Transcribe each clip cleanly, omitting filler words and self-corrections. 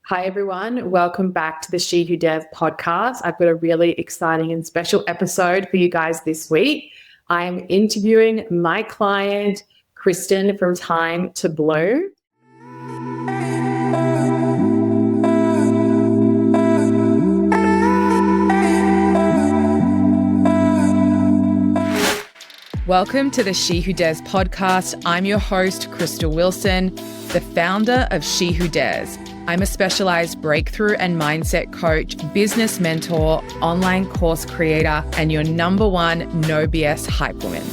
Hi, everyone. Welcome back to the She Who Dares podcast. I've got a really exciting and special episode for you guys this week. I'm interviewing my client, Kristen from Time to Bloom. Welcome to the She Who Dares podcast. I'm your host, Crystal Wilson, the founder of She Who Dares. I'm a specialized breakthrough and mindset coach, business mentor, online course creator, and your number one no BS hype woman.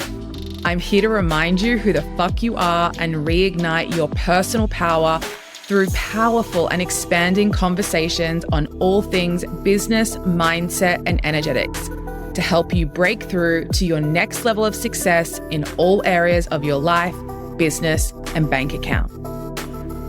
I'm here to remind you who the fuck you are and reignite your personal power through powerful and expanding conversations on all things business, mindset, and energetics to help you break through to your next level of success in all areas of your life, business, and bank account.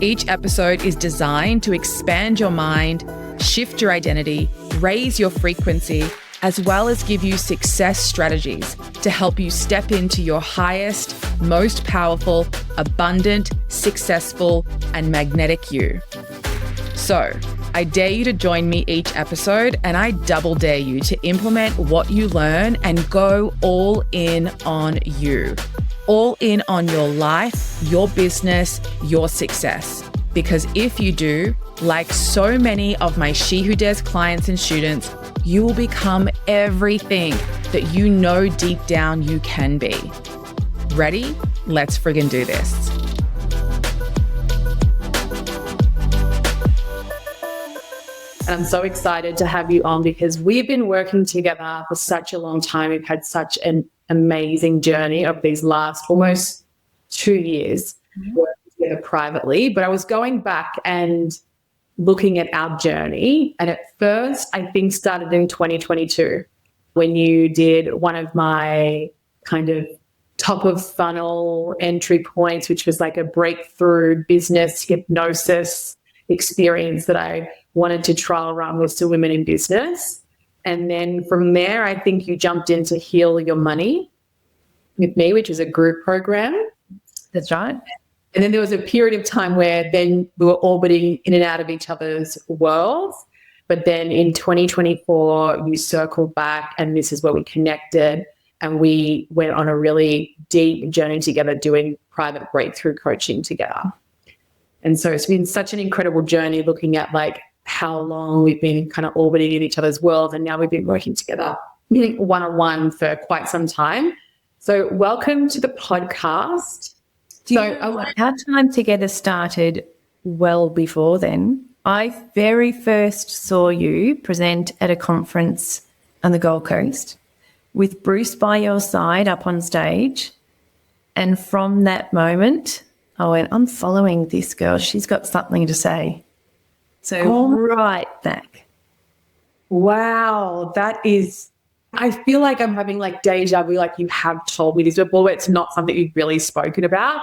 Each episode is designed to expand your mind, shift your identity, raise your frequency, as well as give you success strategies to help you step into your highest, most powerful, abundant, successful, and magnetic you. So, I dare you to join me each episode, and I double dare you to implement what you learn and go all in on you. All in on your life, your business, your success. Because if you do, like so many of my She Who Dares clients and students, you will become everything that you know deep down you can be. Ready? Let's friggin' do this. And I'm so excited to have you on because we've been working together for such a long time. We've had such an amazing journey of these last almost 2 years working together privately. But I was going back and looking at our journey. And at first, I think started in 2022 when you did one of my kind of top of funnel entry points, which was like a breakthrough business hypnosis experience that I wanted to trial run with some women in business. And then from there, I think you jumped into Heal Your Money with me, which is a group program. That's right. And then there was a period of time where then we were orbiting in and out of each other's worlds. But then in 2024, you circled back and this is where we connected and we went on a really deep journey together doing private breakthrough coaching together. And so it's been such an incredible journey looking at like how long we've been kind of orbiting in each other's world. And now we've been working together one-on-one for quite some time. So welcome to the podcast. Our time together started well before then. I very first saw you present at a conference on the Gold Coast with Bruce by your side up on stage. And from that moment, I went, I'm following this girl. She's got something to say. So right back. Wow. That is, I feel like I'm having like deja vu, like you have told me this before, it's not something you've really spoken about.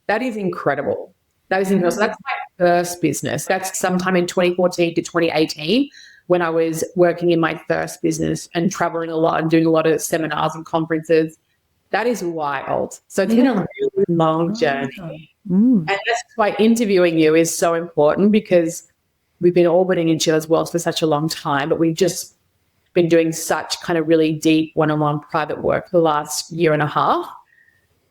That is incredible. That is incredible. So that's my first business. That's sometime in 2014 to 2018 when I was working in my first business and traveling a lot and doing a lot of seminars and conferences. That is wild. So it's been a really long journey. And that's why interviewing you is so important because we've been orbiting each other's worlds for such a long time, but we've just been doing such kind of really deep one-on-one private work for the last year and a half.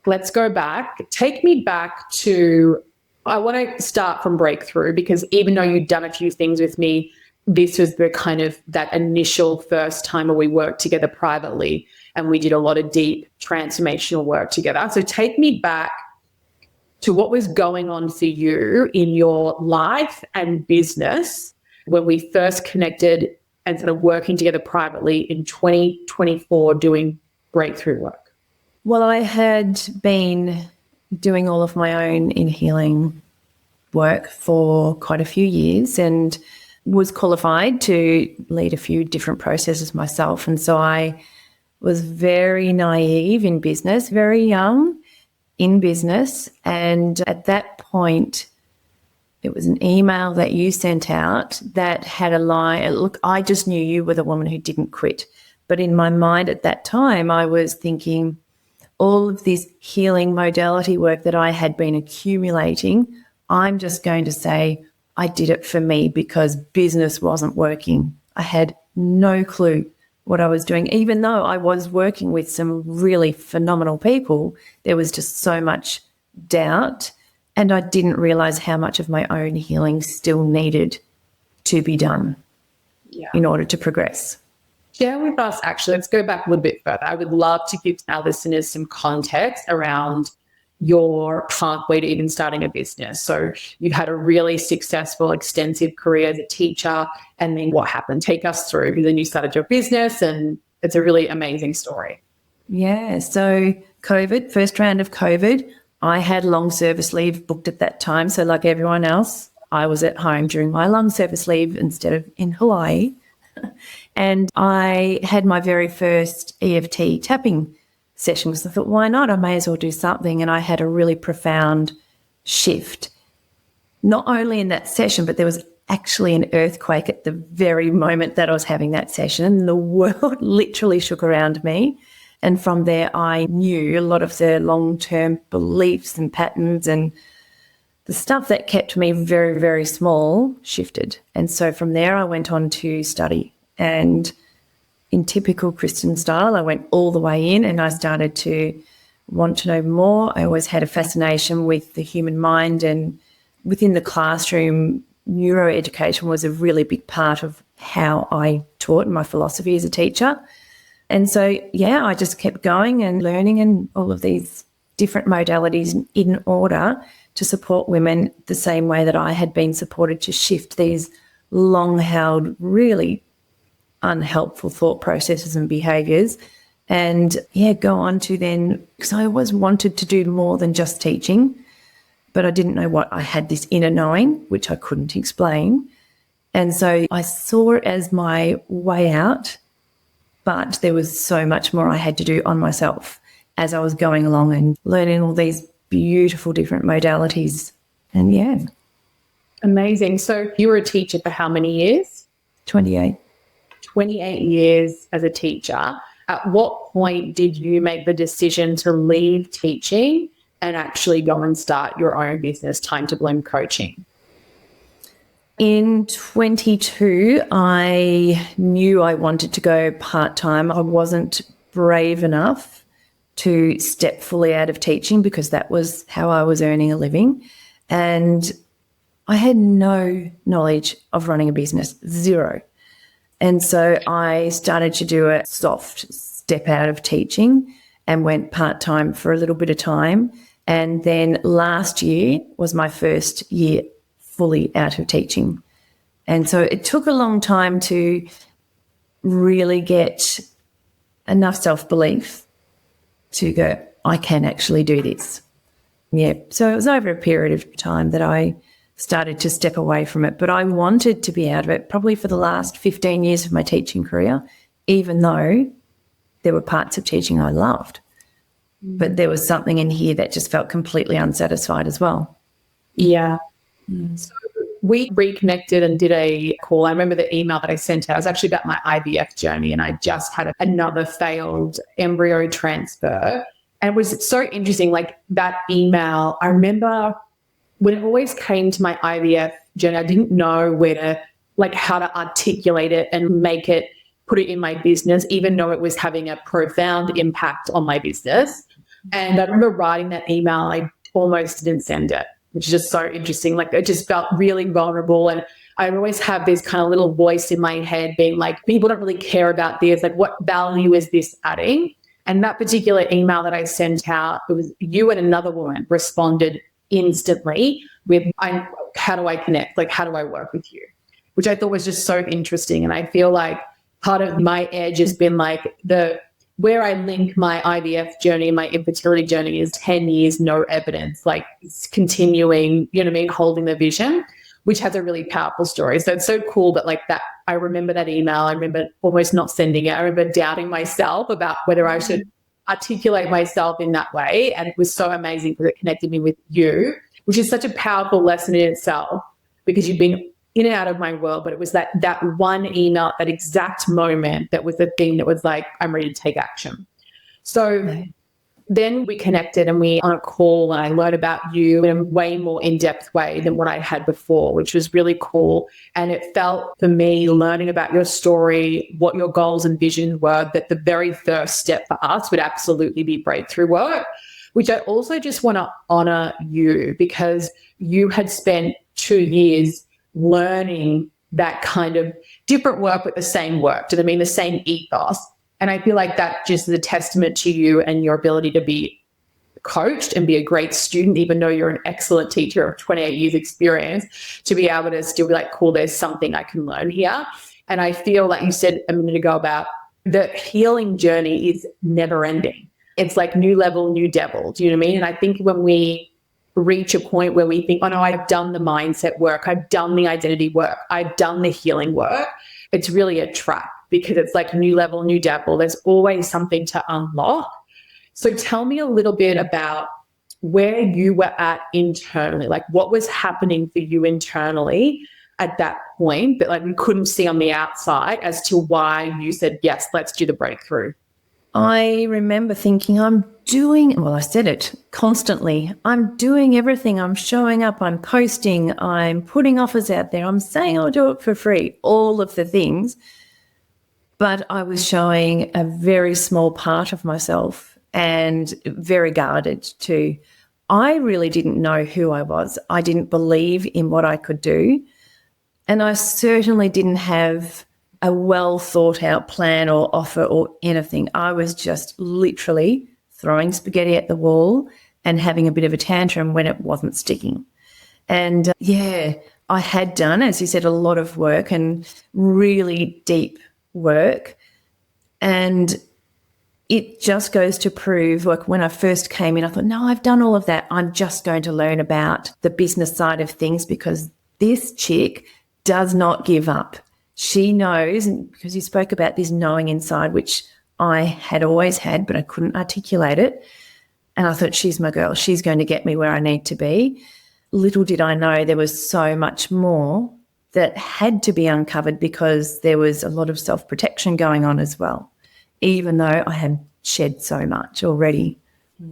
Let's go back. Take me back to, I want to start from breakthrough because even though you've done a few things with me, this was the kind of that initial first time where we worked together privately and we did a lot of deep transformational work together. So take me back to what was going on for you in your life and business when we first connected and started working together privately in 2024 doing breakthrough work. Well, I had been doing all of my own in-healing work for quite a few years and was qualified to lead a few different processes myself. And so I was very naive in business, very young in business. And at that point, it was an email that you sent out that had a line. Look, I just knew you were the woman who didn't quit. But in my mind at that time, I was thinking all of this healing modality work that I had been accumulating, I'm just going to say, I did it for me because business wasn't working. I had no clue what I was doing. Even though I was working with some really phenomenal people, there was just so much doubt, and I didn't realize how much of my own healing still needed to be done in order to progress. Share with us, actually, let's go back a little bit further. I would love to give our listeners some context around your pathway to even starting a business. So you had a really successful, extensive career as a teacher, and then what happened? Take us through. Then you started your business, and it's a really amazing story. Yeah, so COVID, first round of COVID, I had long service leave booked at that time. So like everyone else, I was at home during my long service leave instead of in Hawaii. And I had my very first EFT tapping session because I thought, why not? I may as well do something. And I had a really profound shift, not only in that session, but there was actually an earthquake at the very moment that I was having that session. And the world literally shook around me. And from there, I knew a lot of the long-term beliefs and patterns and the stuff that kept me very, very small shifted. And so from there, I went on to study. And in typical Kristen style, I went all the way in and I started to want to know more. I always had a fascination with the human mind, and within the classroom, neuroeducation was a really big part of how I taught and my philosophy as a teacher. And so, yeah, I just kept going and learning and all of these different modalities in order to support women the same way that I had been supported to shift these long-held, really unhelpful thought processes and behaviours, and go on to then, because I always wanted to do more than just teaching, but I didn't know what I had, this inner knowing, which I couldn't explain. And so I saw it as my way out, but there was so much more I had to do on myself as I was going along and learning all these beautiful different modalities. And Amazing. So you were a teacher for how many years? 28. 28 years as a teacher. At what point did you make the decision to leave teaching and actually go and start your own business, Time to Bloom Coaching? In 22, I knew I wanted to go part-time. I wasn't brave enough to step fully out of teaching because that was how I was earning a living. And I had no knowledge of running a business, zero. And so I started to do a soft step out of teaching and went part-time for a little bit of time. And then last year was my first year fully out of teaching. And so it took a long time to really get enough self-belief to go, I can actually do this. Yeah. So it was over a period of time that I started to step away from it. But I wanted to be out of it probably for the last 15 years of my teaching career, even though there were parts of teaching I loved. But there was something in here that just felt completely unsatisfied as well. Yeah. So we reconnected and did a call. I remember the email that I sent out. It was actually about my IVF journey, and I just had another failed embryo transfer. And it was so interesting, like that email. I remember when it always came to my IVF journey, I didn't know where to, like, how to articulate it and make it, put it in my business, even though it was having a profound impact on my business. And I remember writing that email, I almost didn't send it, which is just so interesting. Like, it just felt really vulnerable. And I always have this kind of little voice in my head being like, people don't really care about this. Like, what value is this adding? And that particular email that I sent out, it was you and another woman responded instantly with, how do I connect? Like, how do I work with you? Which I thought was just so interesting. And I feel like part of my edge has been like where I link my IVF journey, my infertility journey is 10 years, no evidence, like it's continuing, you know what I mean, holding the vision, which has a really powerful story. So it's so cool that, like, that, I remember that email. I remember almost not sending it. I remember doubting myself about whether I should articulate myself in that way. And it was so amazing because it connected me with you, which is such a powerful lesson in itself, because you've been in and out of my world, but it was that one email, that exact moment, that was the thing that was like, I'm ready to take action. So Then we connected and we on a call, and I learned about you in a way more in-depth way than what I had before, which was really cool. And it felt for me, learning about your story, what your goals and visions were, that the very first step for us would absolutely be breakthrough work, which I also just want to honor you, because you had spent 2 years learning that kind of different work but the same work. Do you know what I mean? The same ethos. And I feel like that just is a testament to you and your ability to be coached and be a great student, even though you're an excellent teacher of 28 years experience, to be able to still be like, cool, there's something I can learn here. And I feel like you said a minute ago about the healing journey is never ending. It's like new level, new devil. Do you know what I mean? And I think when we reach a point where we think, oh no, I've done the mindset work, I've done the identity work, I've done the healing work, it's really a trap, because it's like new level, new devil. There's always something to unlock. So tell me a little bit about where you were at internally, like what was happening for you internally at that point that like we couldn't see on the outside, as to why you said, yes, let's do the breakthrough. I remember thinking, I said it constantly. I'm doing everything. I'm showing up. I'm posting. I'm putting offers out there. I'm saying I'll do it for free, all of the things. But I was showing a very small part of myself and very guarded too. I really didn't know who I was. I didn't believe in what I could do. And I certainly didn't have a well thought out plan or offer or anything. I was just literally throwing spaghetti at the wall and having a bit of a tantrum when it wasn't sticking. And I had done, as you said, a lot of work and really deep work. And it just goes to prove, like when I first came in, I thought, no, I've done all of that. I'm just going to learn about the business side of things, because this chick does not give up. She knows, and because you spoke about this knowing inside, which I had always had, but I couldn't articulate it. And I thought, she's my girl. She's going to get me where I need to be. Little did I know there was so much more that had to be uncovered, because there was a lot of self-protection going on as well, even though I had shed so much already.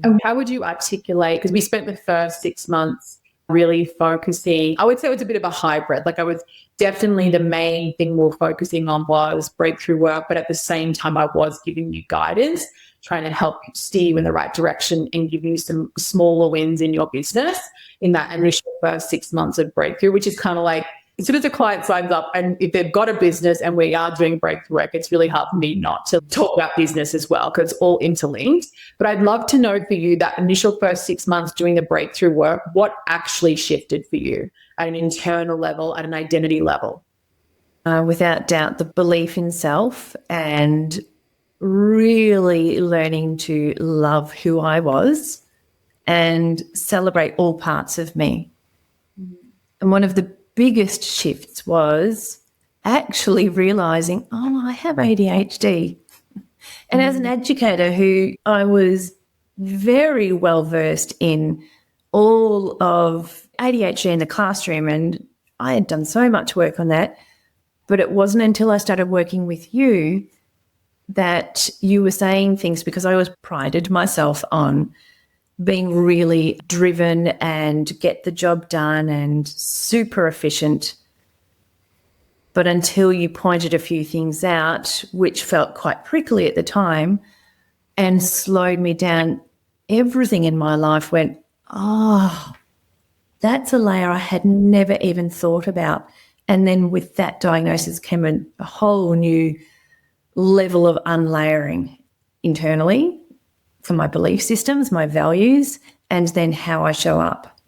And how would you articulate, because we spent the first 6 months really focusing, I would say it was a bit of a hybrid. Like I was definitely, the main thing we were focusing on was breakthrough work, but at the same time I was giving you guidance, trying to help steer you in the right direction and give you some smaller wins in your business in that initial first 6 months of breakthrough, which is kind of like, as soon as a client signs up and if they've got a business and we are doing breakthrough work, it's really hard for me not to talk about business as well, because it's all interlinked. But I'd love to know for you, that initial first 6 months doing the breakthrough work, what actually shifted for you at an internal level, at an identity level? Without doubt, the belief in self and really learning to love who I was and celebrate all parts of me. And one of the biggest shifts was actually realizing, I have ADHD. And as an educator who I was very well versed in all of ADHD in the classroom, and I had done so much work on that, but it wasn't until I started working with you that you were saying things, because I always prided myself on being really driven and get the job done and super efficient. But until you pointed a few things out, which felt quite prickly at the time and slowed me down, everything in my life went, that's a layer I had never even thought about. And then with that diagnosis came a whole new level of unlayering internally for my belief systems, my values, and then how I show up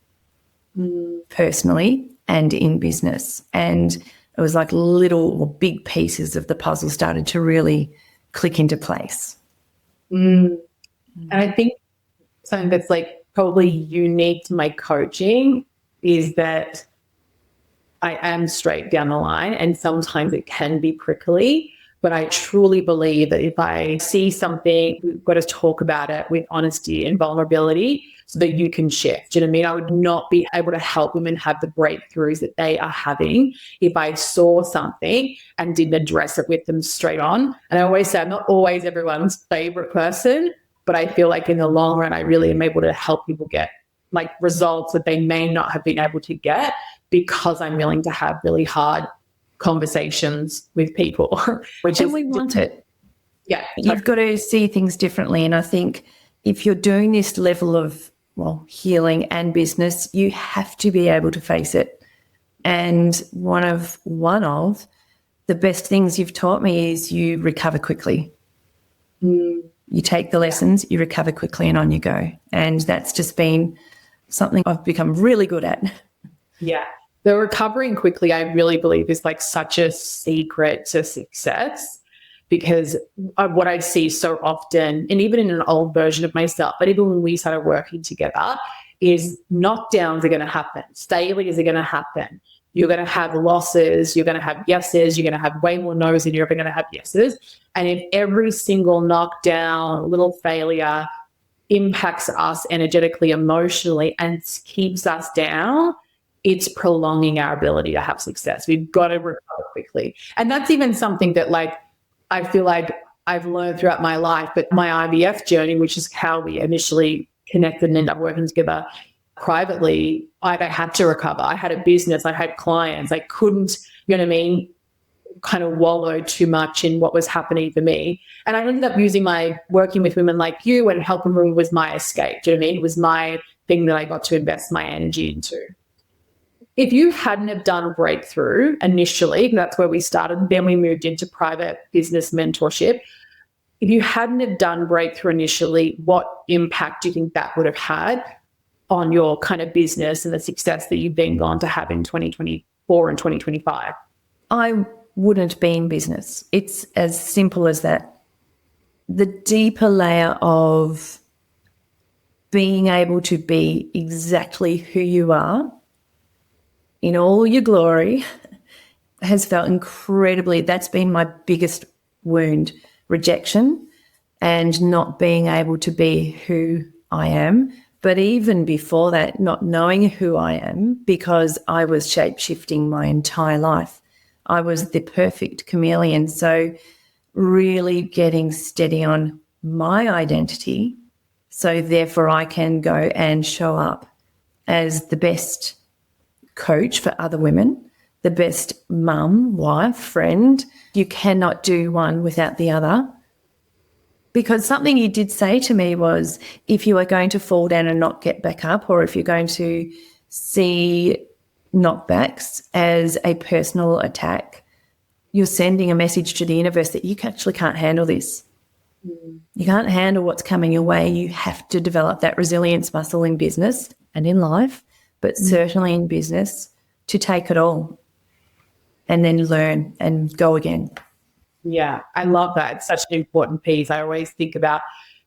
personally and in business. And it was like little or big pieces of the puzzle started to really click into place. And I think something that's like probably unique to my coaching is that I am straight down the line, and sometimes it can be prickly. But I truly believe that if I see something, we've got to talk about it with honesty and vulnerability so that you can shift. Do you know what I mean? I would not be able to help women have the breakthroughs that they are having if I saw something and didn't address it with them straight on. And I always say I'm not always everyone's favorite person, But I feel like in the long run, I really am able to help people get like results that they may not have been able to get because I'm willing to have really hard conversations with people, which And is we want it. Yeah. You've got to see things differently. And I think if you're doing this level of, well, healing and business, you have to be able to face it. And one of the best things you've taught me is you recover quickly. You take the lessons, you recover quickly, and on you go. And that's just been something I've become really good at. Yeah. The recovering quickly, I really believe, is like such a secret to success, because what I see so often, and even in an old version of myself, but even when we started working together, is knockdowns are going to happen. Failures are going to happen. You're going to have losses. You're going to have yeses. You're going to have way more no's than you're ever going to have yeses. And if every single knockdown, little failure impacts us energetically, emotionally, and keeps us down, it's prolonging our ability to have success. We've got to recover quickly. And that's even something that like I feel like I've learned throughout my life, but my IVF journey, which is how we initially connected and ended up working together privately, I had to recover. I had a business, I had clients. I couldn't, you know what I mean, kind of wallow too much in what was happening for me. And I ended up working with women like you, and helping women was my escape. Do you know what I mean? It was my thing that I got to invest my energy into. If you hadn't have done Breakthrough initially, that's where we started, then we moved into private business mentorship. If you hadn't have done Breakthrough initially, what impact do you think that would have had on your kind of business and the success that you've then gone to have in 2024 and 2025? I wouldn't be in business. It's as simple as that. The deeper layer of being able to be exactly who you are in all your glory has felt incredibly, that's been my biggest wound, rejection and not being able to be who I am. But even before that, not knowing who I am, because I was shape-shifting my entire life. I was the perfect chameleon. So really getting steady on my identity, so therefore I can go and show up as the best coach for other women, the best mum, wife, friend. You cannot do one without the other. Because something you did say to me was, if you are going to fall down and not get back up, or if you're going to see knockbacks as a personal attack, you're sending a message to the universe that you actually can't handle this. You can't handle what's coming your way. You have to develop that resilience muscle in business and in life, but certainly in business, to take it all and then learn and go again. Yeah, I love that. It's such an important piece. I always think about,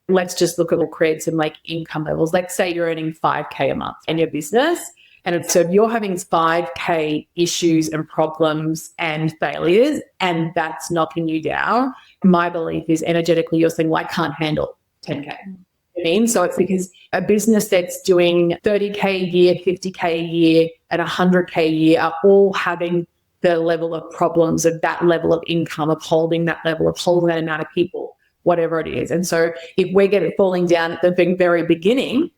let's just look at, we'll create some like income levels. Let's say you're earning 5K a month in your business. And so if you're having 5K issues and problems and failures, and that's knocking you down, my belief is energetically you're saying, well, I can't handle 10K. I mean, so it's because a business that's doing 30K a year, 50K a year, and 100K a year are all having the level of problems of that level of income, of holding that level, of holding that amount of people, whatever it is. And so if we're getting falling down at the very beginning,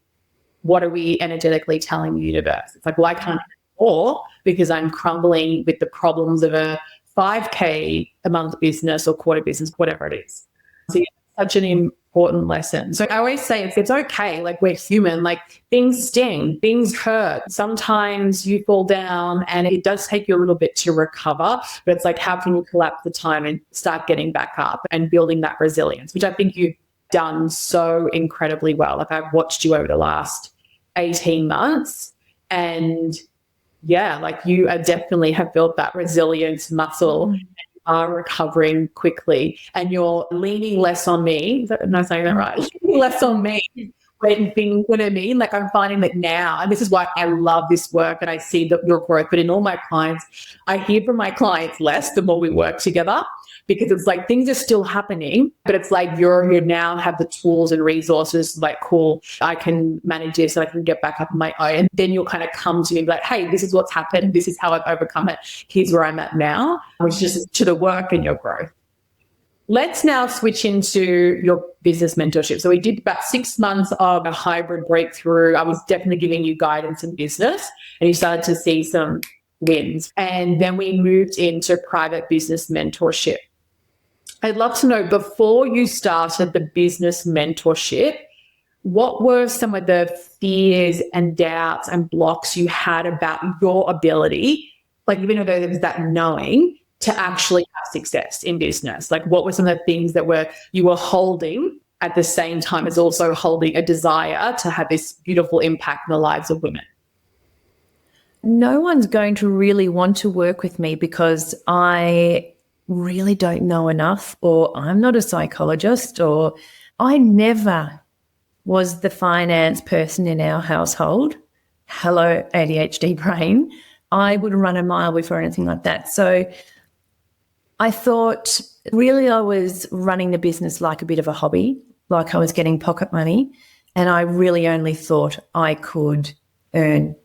what are we energetically telling the universe? It's like, well, I can't more because I'm crumbling with the problems of a 5K a month business or quarter business, whatever it is. So yeah, such an important lesson. So I always say it's okay, like we're human, like things sting, things hurt. Sometimes you fall down and it does take you a little bit to recover, but it's like, how can you collapse the time and start getting back up and building that resilience, which I think you've done so incredibly well. Like I've watched you over the last 18 months and yeah, like you are definitely have built that resilience muscle. Are recovering quickly, and you're leaning less on me. Am I saying that right? Less on me when things, what I mean? Like I'm finding that now, and this is why I love this work and I see that your growth, but in all my clients, I hear from my clients less the more we work together, because it's like things are still happening, but it's like you now have the tools and resources, like, cool, I can manage this and I can get back up on my own. And then you'll kind of come to me and be like, hey, this is what's happened. This is how I've overcome it. Here's where I'm at now, which is to the work and your growth. Let's now switch into your business mentorship. So we did about 6 months of a hybrid breakthrough. I was definitely giving you guidance in business, and you started to see some wins. And then we moved into private business mentorship. I'd love to know, before you started the business mentorship, what were some of the fears and doubts and blocks you had about your ability, like even though there was that knowing, to actually have success in business? Like, what were some of the things that you were holding at the same time as also holding a desire to have this beautiful impact in the lives of women? No one's going to really want to work with me because I really don't know enough, or I'm not a psychologist, or I never was the finance person in our household. Hello, ADHD brain. I would run a mile before anything like that. So I thought really I was running the business like a bit of a hobby, like I was getting pocket money, and I really only thought I could earn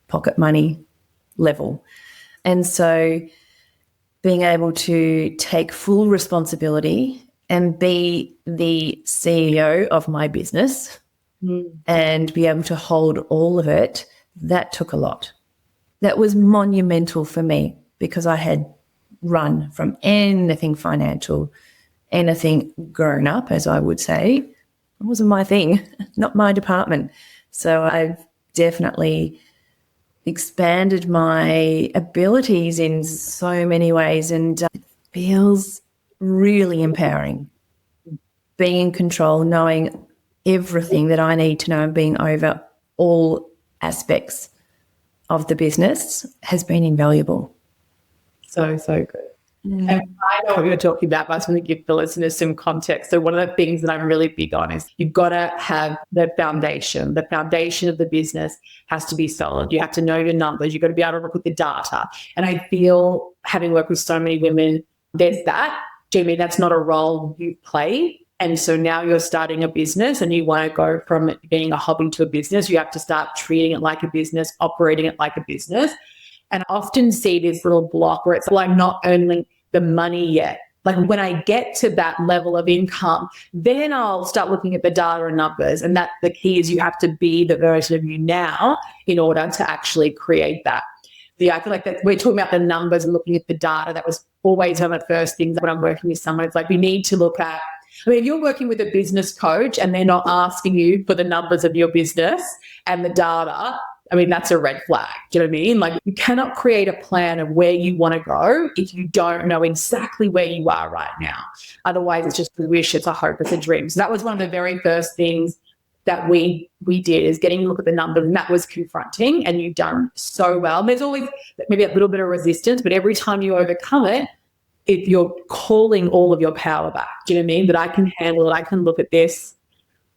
pocket money level. And so being able to take full responsibility and be the CEO of my business and be able to hold all of it, that took a lot. That was monumental for me because I had run from anything financial, anything grown up, as I would say. It wasn't my thing, not my department. So I've definitely expanded my abilities in so many ways, and it feels really empowering. Being in control, knowing everything that I need to know and being over all aspects of the business has been invaluable. So good. And I know what you're talking about, but I just want to give the listeners some context. So one of the things that I'm really big on is you've got to have the foundation. The foundation of the business has to be solid. You have to know your numbers. You've got to be able to work with the data. And I feel, having worked with so many women, there's that. Jamie, that's not a role you play. And so now you're starting a business and you want to go from it being a hobby to a business. You have to start treating it like a business, operating it like a business. And I often see this little block where it's, well, I'm not earning the money yet. Like, when I get to that level of income, then I'll start looking at the data and numbers. And that the key is you have to be the version of you now in order to actually create that. Yeah, I feel like that we're talking about the numbers and looking at the data. That was always one of the first things when I'm working with someone. It's like, we need to look at, I mean, if you're working with a business coach and they're not asking you for the numbers of your business and the data, I mean, that's a red flag. Do you know what I mean? Like, you cannot create a plan of where you want to go if you don't know exactly where you are right now. Otherwise, it's just a wish, it's a hope, it's a dream. So that was one of the very first things that we did, is getting a look at the numbers, and that was confronting, and you've done so well. And there's always maybe a little bit of resistance, but every time you overcome it, if you're calling all of your power back. Do you know what I mean? That I can handle it, I can look at this.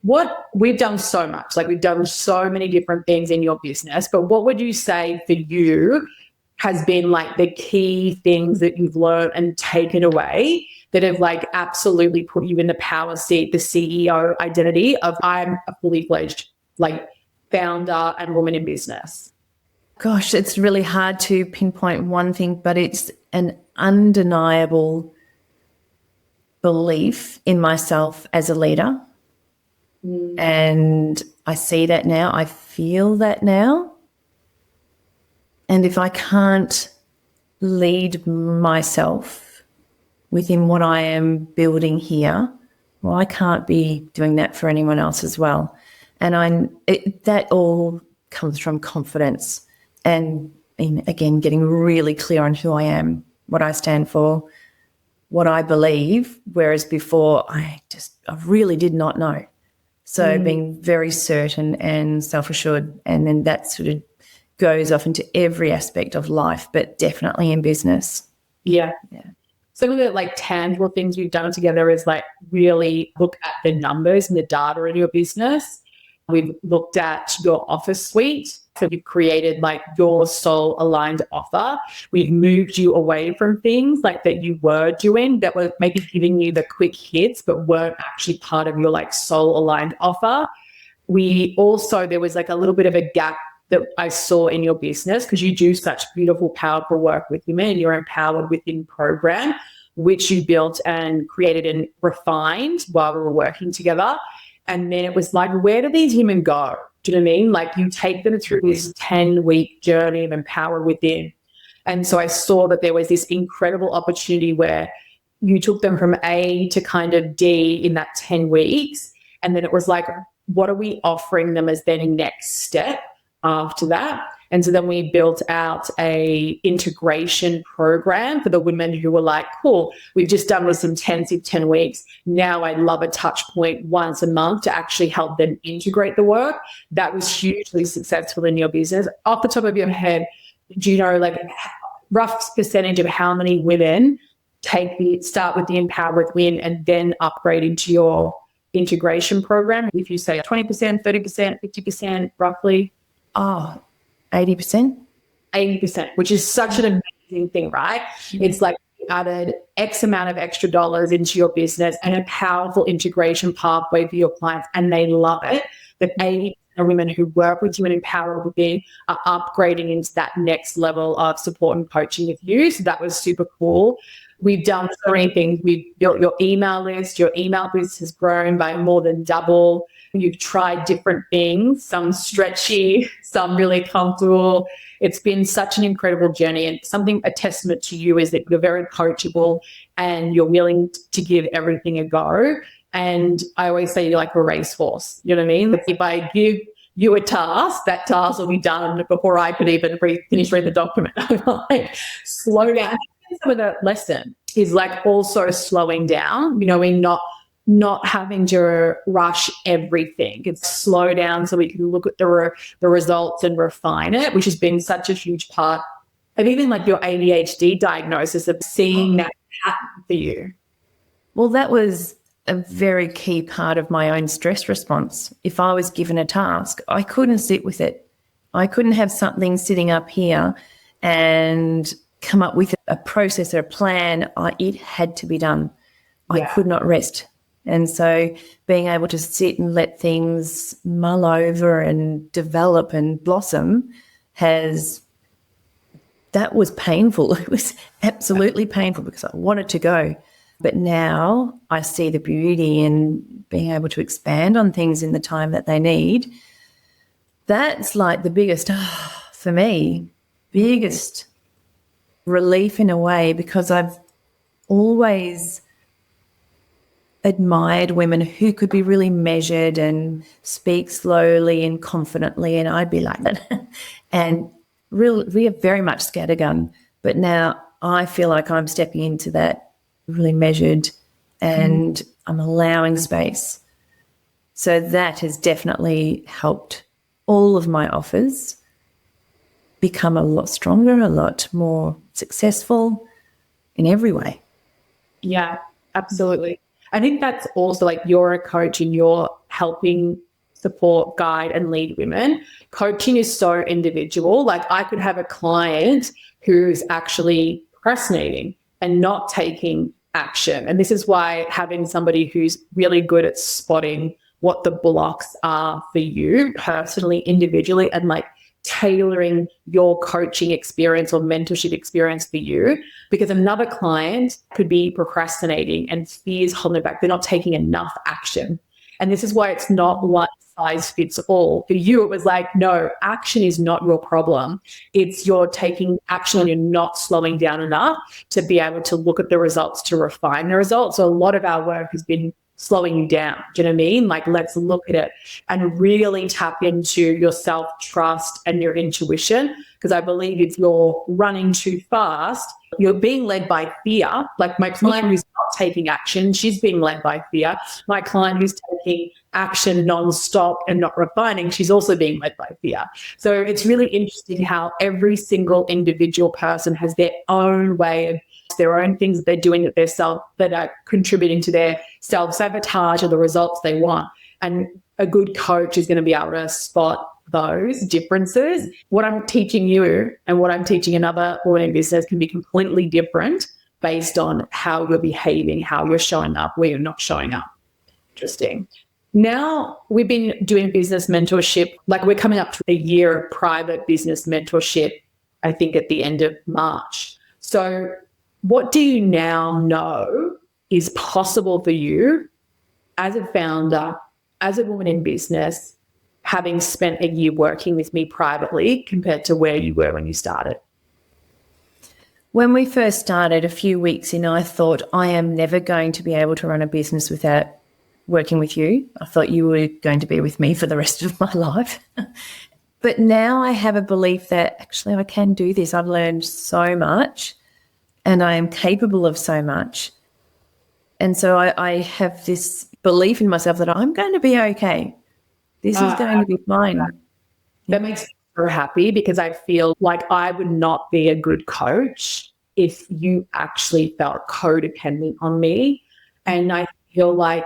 What we've done so much, like we've done so many different things in your business, but what would you say for you has been like the key things that you've learned and taken away that have like absolutely put you in the power seat, the CEO identity of, I'm a fully fledged like founder and woman in business? Gosh, it's really hard to pinpoint one thing, but it's an undeniable belief in myself as a leader. And I see that now. I feel that now. And if I can't lead myself within what I am building here, well, I can't be doing that for anyone else as well. And that all comes from confidence and, again, getting really clear on who I am, what I stand for, what I believe, whereas before I really did not know. So being very certain and self-assured, and then that sort of goes off into every aspect of life, but definitely in business. Yeah. Some of the like tangible things you've done together is like really look at the numbers and the data in your business. We've looked at your offer suite. So you've created like your soul aligned offer. We've moved you away from things like that you were doing that were maybe giving you the quick hits, but weren't actually part of your like soul aligned offer. We also, there was like a little bit of a gap that I saw in your business because you do such beautiful, powerful work with women and you're empowered within program. which you built and created and refined while we were working together. And then it was like, where do these women go? Do you know what I mean? Like, you take them through this 10-week journey of Empower Within. And so I saw that there was this incredible opportunity where you took them from A to kind of D in that 10 weeks. And then it was like, what are we offering them as their next step after that? And so then we built out a integration program for the women who were like, cool, we've just done with some intensive 10 weeks. Now I'd love a touch point once a month to actually help them integrate the work. That was hugely successful in your business. Off the top of your head, do you know, like, rough percentage of how many women start with the Empower Within and then upgrade into your integration program? If you say 20%, 30%, 50%, roughly. Oh, 80%. 80%, which is such an amazing thing, right? It's like you added X amount of extra dollars into your business and a powerful integration pathway for your clients, and they love it. That 80% of women who work with you and Empower Within are upgrading into that next level of support and coaching with you. So that was super cool. We've done so many things. We've built your email list. Your email list has grown by more than double. You've tried different things, some stretchy, some really comfortable. It's been such an incredible journey, and a testament to you is that you're very coachable and you're willing to give everything a go. And I always say you're like a racehorse. You know what I mean? If I give you a task, that task will be done before I could even finish reading the document. I'm like, slow down. Some of the lesson is like also slowing down, you know, and not having to rush everything. It's slow down so we can look at the results and refine it, which has been such a huge part of even like your ADHD diagnosis, of seeing that happen for you. Well, that was a very key part of my own stress response. If I was given a task, I couldn't sit with it. I couldn't have something sitting up here and come up with a process or a plan. It had to be done. I could not rest. And so being able to sit and let things mull over and develop and blossom that was painful. It was absolutely painful because I wanted to go. But now I see the beauty in being able to expand on things in the time that they need. That's like the biggest, for me, biggest relief in a way, because I've always admired women who could be really measured and speak slowly and confidently, and I'd be like that. And really very much scattergun. But now I feel like I'm stepping into that really measured and I'm allowing space. So that has definitely helped all of my offers become a lot stronger, a lot more successful in every way. Yeah, absolutely. I think that's also like, you're a coach and you're helping support, guide, and lead women. Coaching is so individual. Like, I could have a client who's actually procrastinating and not taking action. And this is why having somebody who's really good at spotting what the blocks are for you personally, individually, and like tailoring your coaching experience or mentorship experience for you. Because another client could be procrastinating and fears holding it back. They're not taking enough action. And this is why it's not one size fits all. For you, it was like, no, action is not your problem. It's you're taking action and you're not slowing down enough to be able to look at the results, to refine the results. So a lot of our work has been slowing you down. Do you know what I mean? Like, let's look at it and really tap into your self-trust and your intuition. Because I believe if you're running too fast, you're being led by fear. Like my client who's not taking action, she's being led by fear. My client who's taking action non-stop and not refining, she's also being led by fear. So it's really interesting how every single individual person has their own way of their own things that they're doing that are contributing to their self-sabotage or the results they want. And a good coach is going to be able to spot those differences. What I'm teaching you and what I'm teaching another woman in business can be completely different based on how you're behaving, how you're showing up, where you're not showing up. Interesting. Now we've been doing business mentorship, like we're coming up to a year of private business mentorship, I think at the end of March. So What do you now know is possible for you as a founder, as a woman in business, having spent a year working with me privately compared to where you were when you started? When we first started, a few weeks in, I thought, I am never going to be able to run a business without working with you. I thought you were going to be with me for the rest of my life. But now I have a belief that actually I can do this. I've learned so much and I am capable of so much. And so I have this belief in myself that I'm going to be okay. This is going to be fine. That makes me so happy, because I feel like I would not be a good coach if you actually felt codependent on me. And I feel like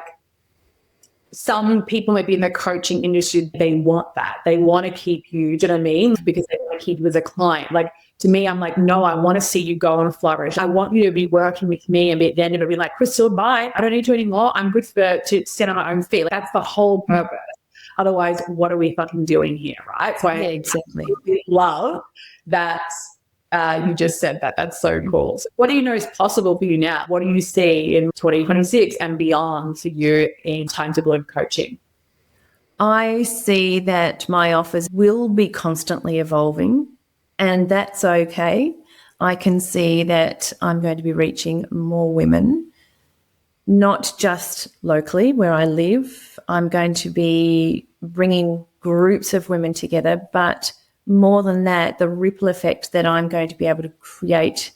some people maybe in the coaching industry, they want that. They want to keep you, do you know what I mean? Because they want to keep you as a client. Like, to me, I'm like, no, I want to see you go and flourish. I want you to be working with me and then it'll be like, Crystal, bye. I don't need to anymore. I'm good to stand on my own feet. Like, that's the whole purpose. Otherwise, what are we fucking doing here, right? So I exactly love that you just said that. That's so cool. So what do you know is possible for you now? What do you see in 2026 and beyond for you in Time to Bloom coaching? I see that my offers will be constantly evolving, and that's okay. I can see that I'm going to be reaching more women, not just locally where I live. I'm going to be bringing groups of women together, but more than that, the ripple effect that I'm going to be able to create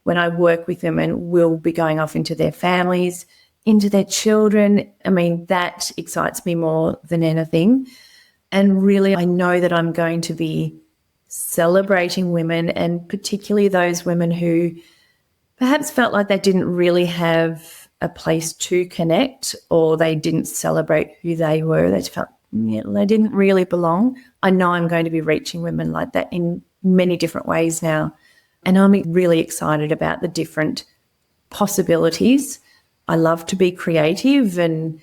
when I work with women will be going off into their families, into their children. I mean, that excites me more than anything. And really, I know that I'm going to be celebrating women, and particularly those women who perhaps felt like they didn't really have a place to connect, or they didn't celebrate who they were. They just felt they didn't really belong. I know I'm going to be reaching women like that in many different ways now. And I'm really excited about the different possibilities. I love to be creative and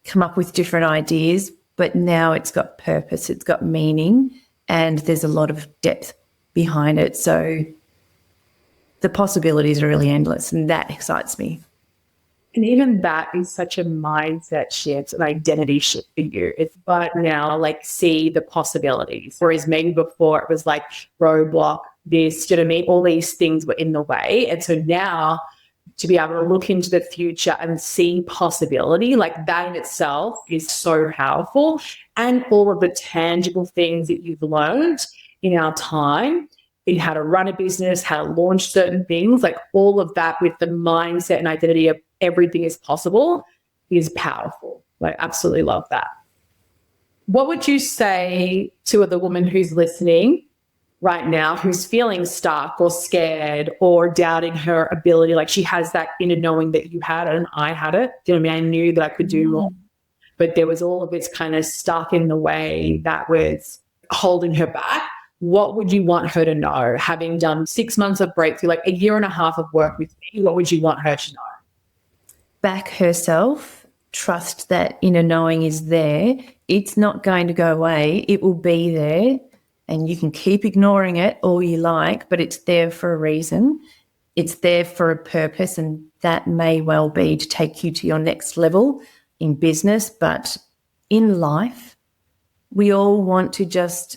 come up with different ideas, but now it's got purpose, it's got meaning, and there's a lot of depth behind it. So the possibilities are really endless, and that excites me. And even that is such a mindset shift, an identity shift for you. It's but now like see the possibilities. Whereas maybe before it was like roadblock, this, do you know what I mean? All these things were in the way. And so now to be able to look into the future and see possibility, like that in itself is so powerful. And all of the tangible things that you've learned in our time, in how to run a business, how to launch certain things, like all of that with the mindset and identity of everything is possible is powerful. Like, absolutely love that. What would you say to the woman who's listening right now, who's feeling stuck or scared or doubting her ability? Like, she has that inner knowing that you had it and I had it. Do you know what I mean? I knew that I could do more, but there was all of this kind of stuck in the way that was holding her back. What would you want her to know, having done 6 months of breakthrough, like a year and a half of work with me? What would you want her to know? Back herself, trust that inner knowing is there. It's not going to go away. It will be there, and you can keep ignoring it all you like, but it's there for a reason. It's there for a purpose, and that may well be to take you to your next level in business, but in life, we all want to just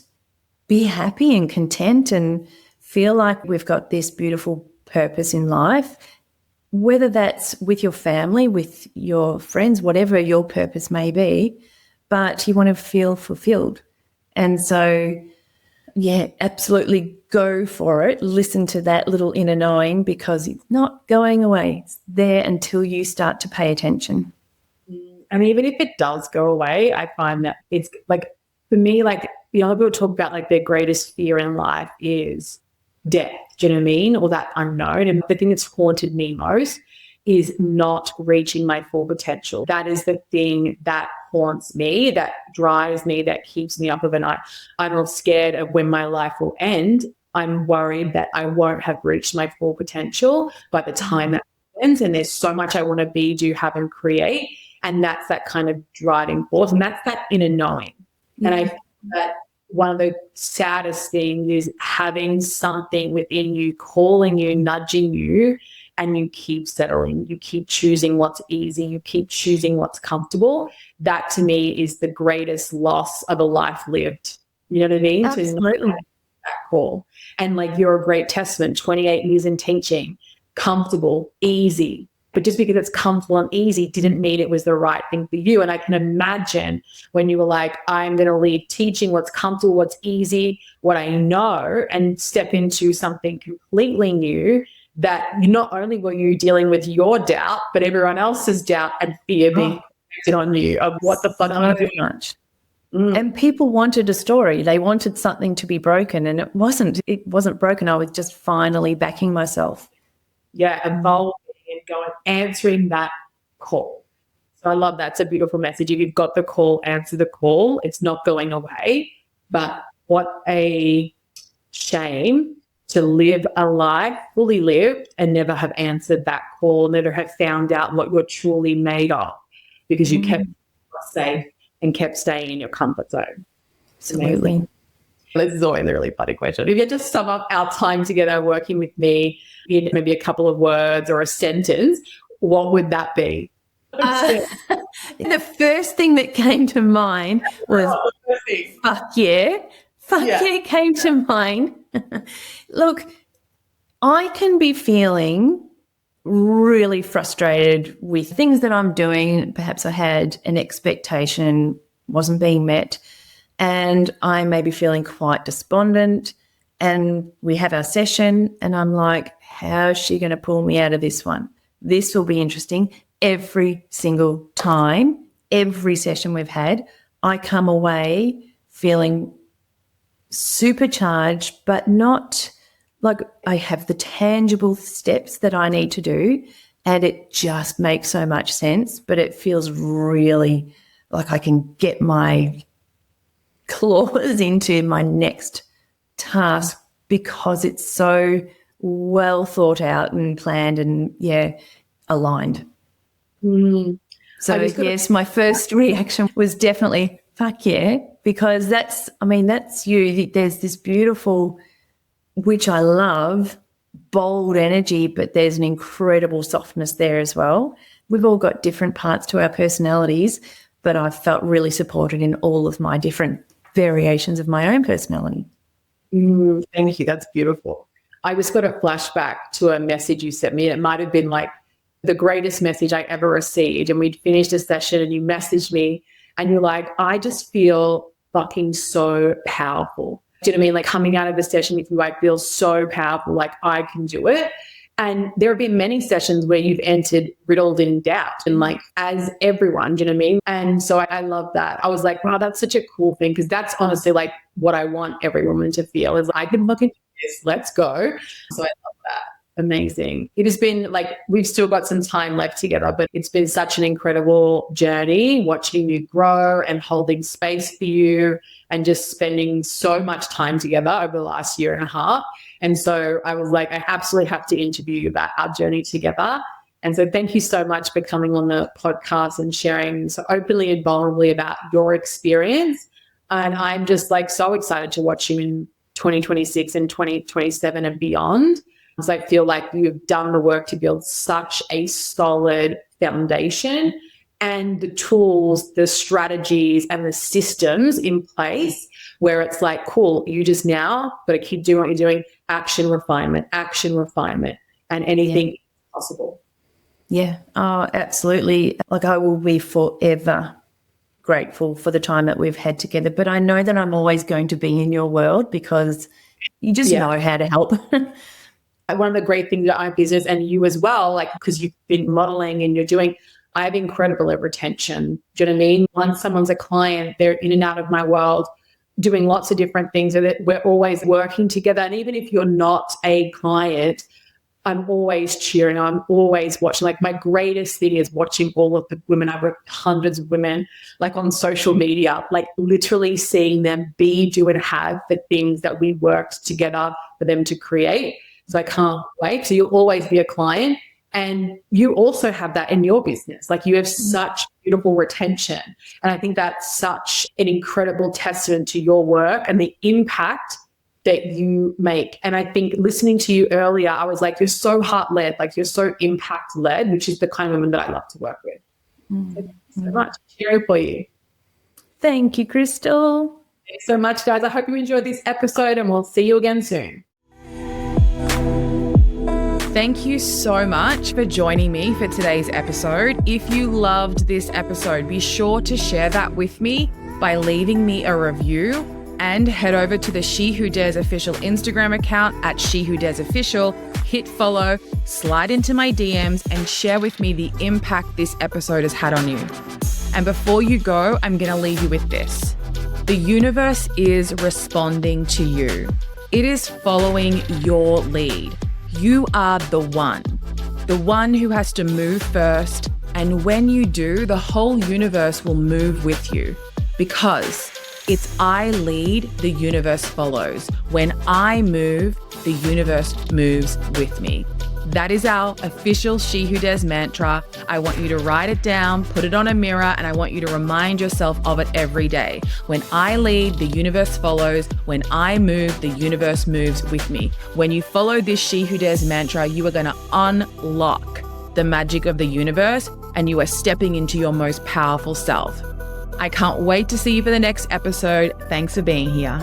be happy and content and feel like we've got this beautiful purpose in life, whether that's with your family, with your friends, whatever your purpose may be, but you want to feel fulfilled. And so, yeah, absolutely go for it. Listen to that little inner knowing, because it's not going away. It's there until you start to pay attention. And even if it does go away, I find that it's like, for me, like, you know, people talk about like their greatest fear in life is death. Do you know what I mean? Or that unknown. And the thing that's haunted me most is not reaching my full potential. That is the thing that haunts me, that drives me, that keeps me up overnight. I'm all scared of when my life will end. I'm worried that I won't have reached my full potential by the time that ends. And there's so much I want to be, do, have, and create. And that's that kind of driving force. And that's that inner knowing. And I think that one of the saddest things is having something within you calling you, nudging you, and you keep settling, you keep choosing what's easy, you keep choosing what's comfortable, that to me is the greatest loss of a life lived. You know what I mean? Absolutely. That call. And like, you're a great testament, 28 years in teaching, comfortable, easy. But just because it's comfortable and easy didn't mean it was the right thing for you. And I can imagine when you were like, I'm going to leave teaching what's comfortable, what's easy, what I know, and step into something completely new, that not only were you dealing with your doubt, but everyone else's doubt and fear being projected on you of what the fuck am I doing? Much. And people wanted a story. They wanted something to be broken, and it wasn't. It wasn't broken. I was just finally backing myself. Yeah, evolving and going, answering that call. So I love that. It's a beautiful message. If you've got the call, answer the call. It's not going away. But what a shame to live a life fully lived and never have answered that call, never have found out what you're truly made of, because you kept safe and kept staying in your comfort zone. Absolutely. This is always a really funny question. If you had to sum up our time together working with me in maybe a couple of words or a sentence, what would that be? The first thing that came to mind was fuck yeah. Fuck yeah came to mind. Look, I can be feeling really frustrated with things that I'm doing. Perhaps I had an expectation, wasn't being met, and I may be feeling quite despondent, and we have our session and I'm like, how is she going to pull me out of this one? This will be interesting. Every single time, every session we've had, I come away feeling supercharged, but not like I have the tangible steps that I need to do, and it just makes so much sense, but it feels really like I can get my claws into my next task because it's so well thought out and planned and aligned. So yes, my first reaction was definitely fuck yeah, because that's you. There's this beautiful, which I love, bold energy, but there's an incredible softness there as well. We've all got different parts to our personalities, but I've felt really supported in all of my different variations of my own personality. Thank you. That's beautiful. I just got a flashback to a message you sent me. It might have been like the greatest message I ever received. And we'd finished a session and you messaged me and you're like, I just feel fucking so powerful. Do you know what I mean? Like coming out of the session with you, I feel so powerful, like I can do it. And there have been many sessions where you've entered riddled in doubt and like as everyone, do you know what I mean? And so I love that. I was like, wow, that's such a cool thing, because that's honestly like what I want every woman to feel is I can fucking do this, let's go. So I love that. Amazing. It has been like, we've still got some time left together, but it's been such an incredible journey watching you grow and holding space for you and just spending so much time together over the last year and a half. And so I was like, I absolutely have to interview you about our journey together. And so thank you so much for coming on the podcast and sharing so openly and vulnerably about your experience. And I'm just like so excited to watch you in 2026 and 2027 and beyond. So I feel like you've done the work to build such a solid foundation and the tools, the strategies and the systems in place where it's like, cool, you just now got to keep doing what you're doing, action refinement, and anything possible. Yeah, oh, absolutely. Like I will be forever grateful for the time that we've had together, but I know that I'm always going to be in your world because you just know how to help. One of the great things about my business and you as well, like because you've been modeling and you're doing, I have incredible retention. Do you know what I mean? Once someone's a client, they're in and out of my world doing lots of different things, so that we're always working together. And even if you're not a client, I'm always cheering. I'm always watching. Like my greatest thing is watching all of the women. I've worked with hundreds of women, like on social media, like literally seeing them be, do, and have the things that we worked together for them to create. So I can't wait. So you'll always be a client. And you also have that in your business. Like you have such beautiful retention. And I think that's such an incredible testament to your work and the impact that you make. And I think listening to you earlier, I was like, you're so heart-led, like you're so impact-led, which is the kind of woman that I love to work with. So thank you so much. Cheerio for you. Thank you, Crystal. Thanks so much, guys. I hope you enjoyed this episode, and we'll see you again soon. Thank you so much for joining me for today's episode. If you loved this episode, be sure to share that with me by leaving me a review, and head over to the She Who Dares official Instagram account at She Who Dares Official, hit follow, slide into my DMs, and share with me the impact this episode has had on you. And before you go, I'm going to leave you with this. The universe is responding to you. It is following your lead. You are the one who has to move first. And when you do, the whole universe will move with you, because it's I lead, the universe follows. When I move, the universe moves with me. That is our official She Who Dares mantra. I want you to write it down, put it on a mirror, and I want you to remind yourself of it every day. When I lead, the universe follows. When I move, the universe moves with me. When you follow this She Who Dares mantra, you are going to unlock the magic of the universe, and you are stepping into your most powerful self. I can't wait to see you for the next episode. Thanks for being here.